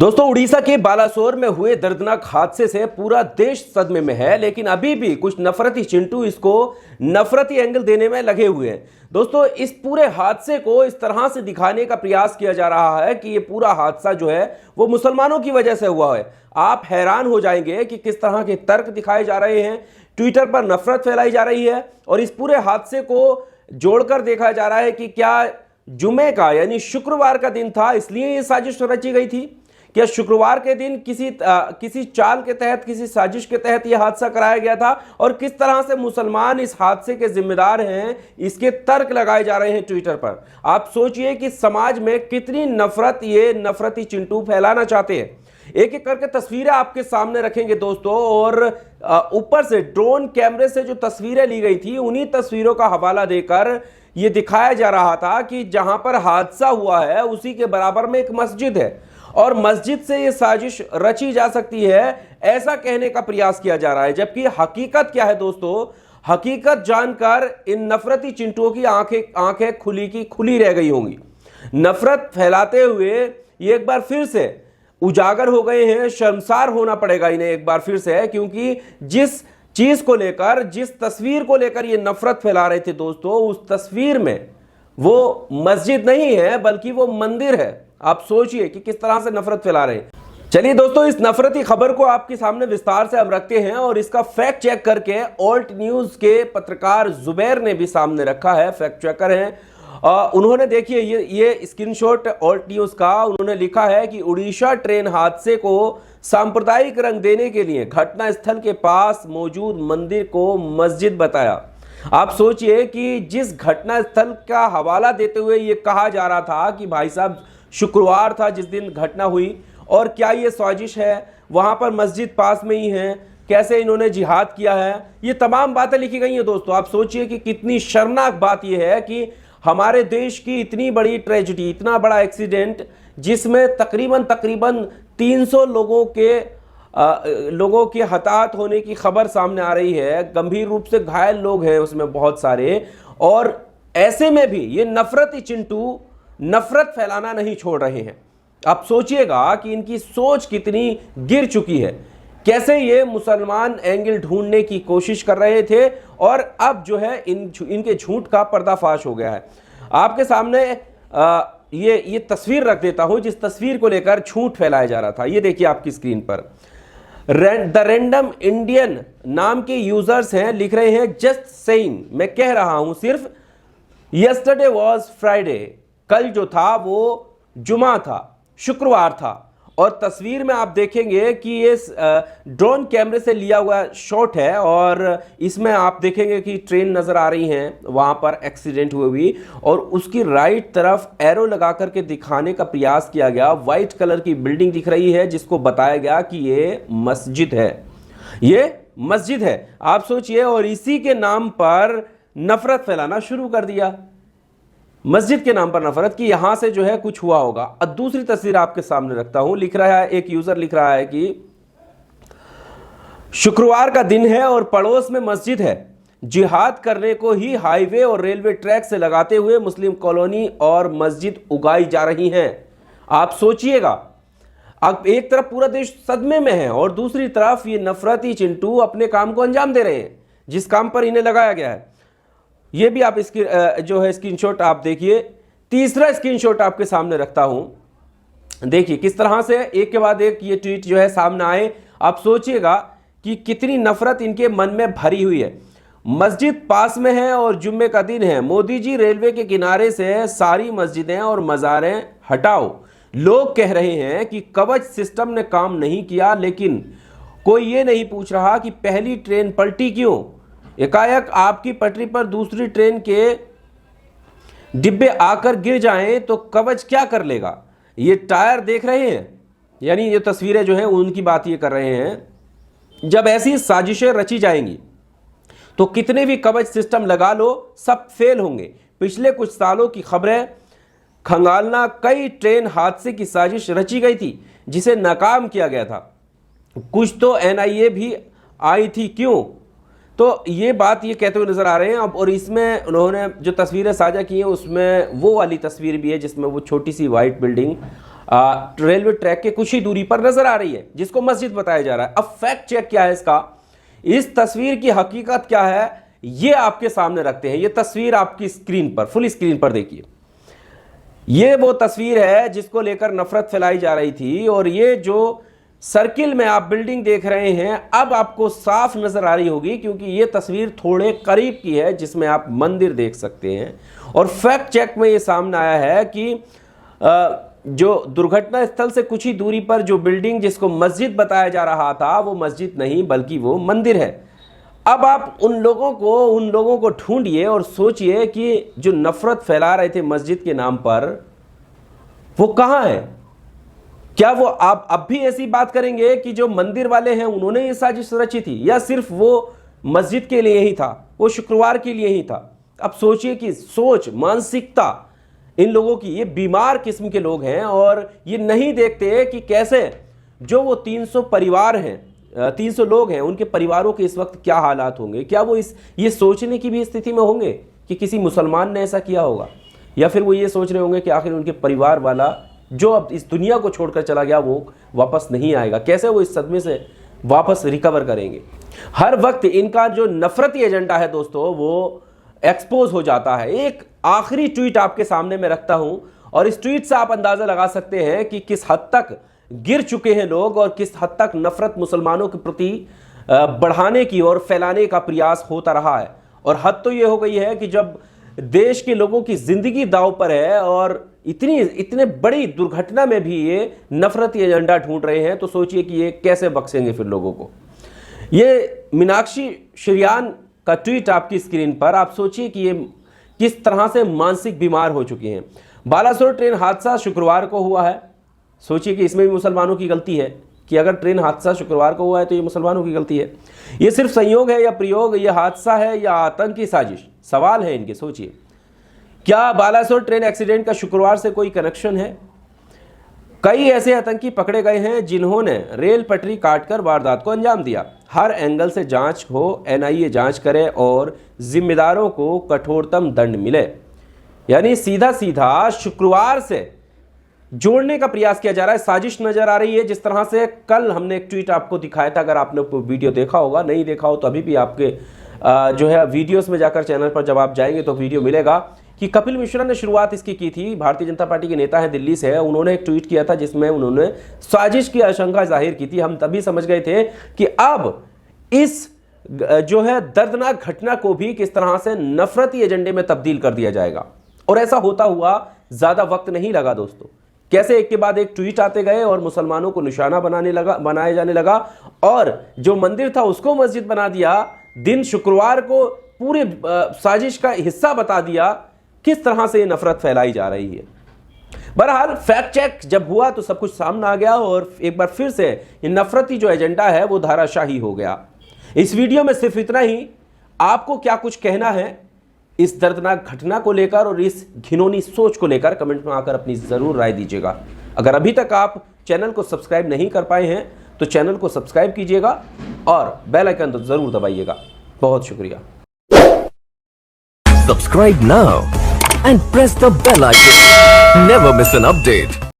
दोस्तों, उड़ीसा के बालासोर में हुए दर्दनाक हादसे से पूरा देश सदमे में है, लेकिन अभी भी कुछ नफरती चिंटू इसको नफरती एंगल देने में लगे हुए हैं। दोस्तों, इस पूरे हादसे को इस तरह से दिखाने का प्रयास किया जा रहा है कि ये पूरा हादसा जो है वो मुसलमानों की वजह से हुआ है। आप हैरान हो जाएंगे कि किस तरह के तर्क दिखाए जा रहे हैं, ट्विटर पर नफरत फैलाई जा रही है और इस पूरे हादसे को जोड़कर देखा जा रहा है कि क्या जुमे का यानी शुक्रवार का दिन था, इसलिए ये साजिश रची गई थी। क्या शुक्रवार के दिन किसी चाल के तहत, किसी साजिश के तहत यह हादसा कराया गया था और किस तरह से मुसलमान इस हादसे के जिम्मेदार हैं, इसके तर्क लगाए जा रहे हैं ट्विटर पर। आप सोचिए कि समाज में कितनी नफरत ये नफरती चिंटू फैलाना चाहते हैं। एक एक करके तस्वीरें आपके सामने रखेंगे दोस्तों, और ऊपर से ड्रोन कैमरे से जो तस्वीरें ली गई थी उन्हीं तस्वीरों का हवाला देकर यह दिखाया जा रहा था कि जहां पर हादसा हुआ है उसी के बराबर में एक मस्जिद है और मस्जिद से ये साजिश रची जा सकती है, ऐसा कहने का प्रयास किया जा रहा है। जबकि हकीकत क्या है दोस्तों, हकीकत जानकर इन नफरती चिंटुओं की आंखें खुली की खुली रह गई होंगी। नफरत फैलाते हुए ये एक बार फिर से उजागर हो गए हैं। शर्मसार होना पड़ेगा इन्हें एक बार फिर से, क्योंकि जिस चीज को लेकर, जिस तस्वीर को लेकर ये नफरत फैला रहे थे दोस्तों, उस तस्वीर में वो मस्जिद नहीं है बल्कि वो मंदिर है। आप सोचिए कि किस तरह से नफरत फैला रहे हैं। चलिए दोस्तों, इस नफरती खबर को आपके सामने विस्तार से हम रखते हैं और इसका फैक्ट चेक करके ऑल्ट न्यूज के पत्रकार जुबैर ने भी सामने रखा है, फैक्ट चेकर हैं। उन्होंने देखिए ये स्क्रीनशॉट ऑल्ट न्यूज का, उन्होंने लिखा है कि उड़ीसा ट्रेन हादसे को सांप्रदायिक रंग देने के लिए घटना स्थल के पास मौजूद मंदिर को मस्जिद बताया। आप सोचिए कि जिस घटना स्थल का हवाला देते हुए ये कहा जा रहा था कि भाई साहब शुक्रवार था जिस दिन घटना हुई, और क्या ये साजिश है, वहां पर मस्जिद पास में ही है, कैसे इन्होंने जिहाद किया है, ये तमाम बातें लिखी गई हैं दोस्तों। आप सोचिए कि कितनी शर्मनाक बात यह है कि हमारे देश की इतनी बड़ी ट्रेजिडी, इतना बड़ा एक्सीडेंट जिसमें तकरीबन 300 लोगों के हताहत होने की खबर सामने आ रही है, गंभीर रूप से घायल लोग हैं उसमें बहुत सारे, और ऐसे में भी ये नफरती चिंटू नफरत फैलाना नहीं छोड़ रहे हैं। आप सोचिएगा कि इनकी सोच कितनी गिर चुकी है, कैसे ये मुसलमान एंगल ढूंढने की कोशिश कर रहे थे और अब जो है इनके झूठ का पर्दाफाश हो गया है। आपके सामने ये तस्वीर रख देता हूं जिस तस्वीर को लेकर झूठ फैलाया जा रहा था। ये देखिए आपकी स्क्रीन पर द रैंडम इंडियन नाम के यूजर्स हैं, लिख रहे हैं जस्ट सेइंग, मैं कह रहा हूं सिर्फ, यस्टरडे वॉज फ्राइडे, कल जो था वो जुमा था, शुक्रवार था। और तस्वीर में आप देखेंगे कि ये ड्रोन कैमरे से लिया हुआ शॉट है और इसमें आप देखेंगे कि ट्रेन नजर आ रही हैं वहां पर एक्सीडेंट हुई हुई, और उसकी राइट तरफ एरो लगा करके दिखाने का प्रयास किया गया। वाइट कलर की बिल्डिंग दिख रही है जिसको बताया गया कि ये मस्जिद है, ये मस्जिद है। आप सोचिए, और इसी के नाम पर नफरत फैलाना शुरू कर दिया, मस्जिद के नाम पर नफरत, कि यहां से जो है कुछ हुआ होगा। अब दूसरी तस्वीर आपके सामने रखता हूं, लिख रहा है एक यूजर, लिख रहा है कि शुक्रवार का दिन है और पड़ोस में मस्जिद है, जिहाद करने को ही हाईवे और रेलवे ट्रैक से लगाते हुए मुस्लिम कॉलोनी और मस्जिद उगाई जा रही हैं। आप सोचिएगा, अब एक तरफ पूरा देश सदमे में है और दूसरी तरफ ये नफरती चिंटू अपने काम को अंजाम दे रहे हैं जिस काम पर इन्हें लगाया गया है। ये भी आप इसकी जो है स्क्रीनशॉट आप देखिए। तीसरा स्क्रीनशॉट आपके सामने रखता हूं, देखिए किस तरह से एक के बाद एक ये ट्वीट जो है सामने आए। आप सोचिएगा कि कितनी नफरत इनके मन में भरी हुई है। मस्जिद पास में है और जुम्मे का दिन है, मोदी जी रेलवे के किनारे से सारी मस्जिदें और मज़ारें हटाओ। लोग कह रहे हैं कि कवच सिस्टम ने काम नहीं किया, लेकिन कोई ये नहीं पूछ रहा कि पहली ट्रेन पलटी क्यों। एकाएक आपकी पटरी पर दूसरी ट्रेन के डिब्बे आकर गिर जाएं तो कवच क्या कर लेगा। ये टायर देख रहे हैं, यानी ये तस्वीरें जो हैं उनकी बात ये कर रहे हैं। जब ऐसी साजिशें रची जाएंगी तो कितने भी कवच सिस्टम लगा लो, सब फेल होंगे। पिछले कुछ सालों की खबरें खंगालना, कई ट्रेन हादसे की साजिश रची गई थी जिसे नाकाम किया गया था, कुछ तो एनआईए भी आई थी, क्यों। तो ये बात ये कहते हुए नजर आ रहे हैं। अब और इसमें उन्होंने जो तस्वीरें साझा की हैं उसमें वो वाली तस्वीर भी है जिसमें वो छोटी सी वाइट बिल्डिंग रेलवे ट्रैक के कुछ ही दूरी पर नजर आ रही है, जिसको मस्जिद बताया जा रहा है। अब फैक्ट चेक क्या है इसका, इस तस्वीर की हकीकत क्या है, ये आपके सामने रखते हैं। ये तस्वीर आपकी स्क्रीन पर, फुल स्क्रीन पर देखिए, ये वो तस्वीर है जिसको लेकर नफरत फैलाई जा रही थी। और ये जो सर्किल में आप बिल्डिंग देख रहे हैं, अब आपको साफ नजर आ रही होगी, क्योंकि ये तस्वीर थोड़े करीब की है जिसमें आप मंदिर देख सकते हैं। और फैक्ट चेक में ये सामने आया है कि जो दुर्घटना स्थल से कुछ ही दूरी पर जो बिल्डिंग जिसको मस्जिद बताया जा रहा था, वो मस्जिद नहीं बल्कि वो मंदिर है। अब आप उन लोगों को ढूंढिए और सोचिए कि जो नफरत फैला रहे थे मस्जिद के नाम पर, वो कहां है? क्या वो आप अब भी ऐसी बात करेंगे कि जो मंदिर वाले हैं उन्होंने ये साजिश रची थी, या सिर्फ वो मस्जिद के लिए ही था, वो शुक्रवार के लिए ही था? अब सोचिए कि सोच, मानसिकता इन लोगों की, ये बीमार किस्म के लोग हैं। और ये नहीं देखते कि कैसे जो वो 300 परिवार हैं, 300 लोग हैं, उनके परिवारों के इस वक्त क्या हालात होंगे। क्या वो ये सोचने की भी स्थिति में होंगे कि किसी मुसलमान ने ऐसा किया होगा, या फिर वो ये सोच रहे होंगे कि आखिर उनके परिवार वाला जो अब इस दुनिया को छोड़कर चला गया वो वापस नहीं आएगा, कैसे वो इस सदमे से वापस रिकवर करेंगे। हर वक्त इनका जो नफरती एजेंडा है दोस्तों, वो एक्सपोज हो जाता है। एक आखिरी ट्वीट आपके सामने मैं रखता हूं, और इस ट्वीट से आप अंदाजा लगा सकते हैं कि किस हद तक गिर चुके हैं लोग और किस हद तक नफरत मुसलमानों के प्रति बढ़ाने की और फैलाने का प्रयास होता रहा है। और हद तो ये हो गई है कि जब देश के लोगों की जिंदगी दांव पर है और इतने बड़ी दुर्घटना में भी ये नफरती एजेंडा ढूंढ रहे हैं, तो सोचिए कि ये कैसे बख्शेंगे फिर लोगों को। ये मीनाक्षी श्रीयान का ट्वीट आपकी स्क्रीन पर, आप सोचिए कि ये किस तरह से मानसिक बीमार हो चुके हैं। बालासोर ट्रेन हादसा शुक्रवार को हुआ है। सोचिए कि इसमें भी मुसलमानों की गलती है कि अगर ट्रेन हादसा शुक्रवार को हुआ है तो ये मुसलमानों की गलती है। ये सिर्फ संयोग है या प्रयोग, ये हादसा है या आतंकी साजिश, सवाल है इनके। सोचिए, क्या बालासोर ट्रेन एक्सीडेंट का शुक्रवार से कोई कनेक्शन है? कई ऐसे आतंकी पकड़े गए हैं जिन्होंने रेल पटरी काटकर वारदात को अंजाम दिया। हर एंगल से जांच हो, एनआईए जांच करे और जिम्मेदारों को कठोरतम दंड मिले। यानी सीधा सीधा शुक्रवार से जोड़ने का प्रयास किया जा रहा है, साजिश नजर आ रही है। जिस तरह से कल हमने एक ट्वीट आपको दिखाया था, अगर आपने वीडियो देखा होगा, नहीं देखा हो तो अभी भी आपके जो है वीडियोस में जाकर चैनल पर जब आप जाएंगे तो वीडियो मिलेगा कि कपिल मिश्रा ने शुरुआत इसकी की थी। भारतीय जनता पार्टी के नेता हैं, दिल्ली से है, उन्होंने एक ट्वीट किया था जिसमें उन्होंने साजिश की आशंका जाहिर की थी। हम तभी समझ गए थे कि अब इस जो है दर्दनाक घटना को भी किस तरह से नफरती एजेंडे में तब्दील कर दिया जाएगा। और ऐसा होता हुआ ज्यादा वक्त नहीं लगा दोस्तों। कैसे एक के बाद एक ट्वीट आते गए और मुसलमानों को निशाना बनाया जाने लगा, और जो मंदिर था उसको मस्जिद बना दिया। दिन शुक्रवार को पूरे साजिश का हिस्सा बता दिया। किस तरह से ये नफरत फैलाई जा रही है। बहरहाल फैक्ट चेक जब हुआ तो सब कुछ सामने आ गया, और एक बार फिर से ये नफरती जो एजेंडा है वो धाराशाही हो गया। इस वीडियो में सिर्फ इतना ही। आपको क्या कुछ कहना है इस दर्दनाक घटना को लेकर और इस घिनौनी सोच को लेकर, कमेंट में आकर अपनी जरूर राय दीजिएगा। अगर अभी तक आप चैनल को सब्सक्राइब नहीं कर पाए हैं तो चैनल को सब्सक्राइब कीजिएगा और बेल आइकन तो जरूर दबाइएगा। बहुत शुक्रिया। Subscribe now and press the bell icon. Never miss an update.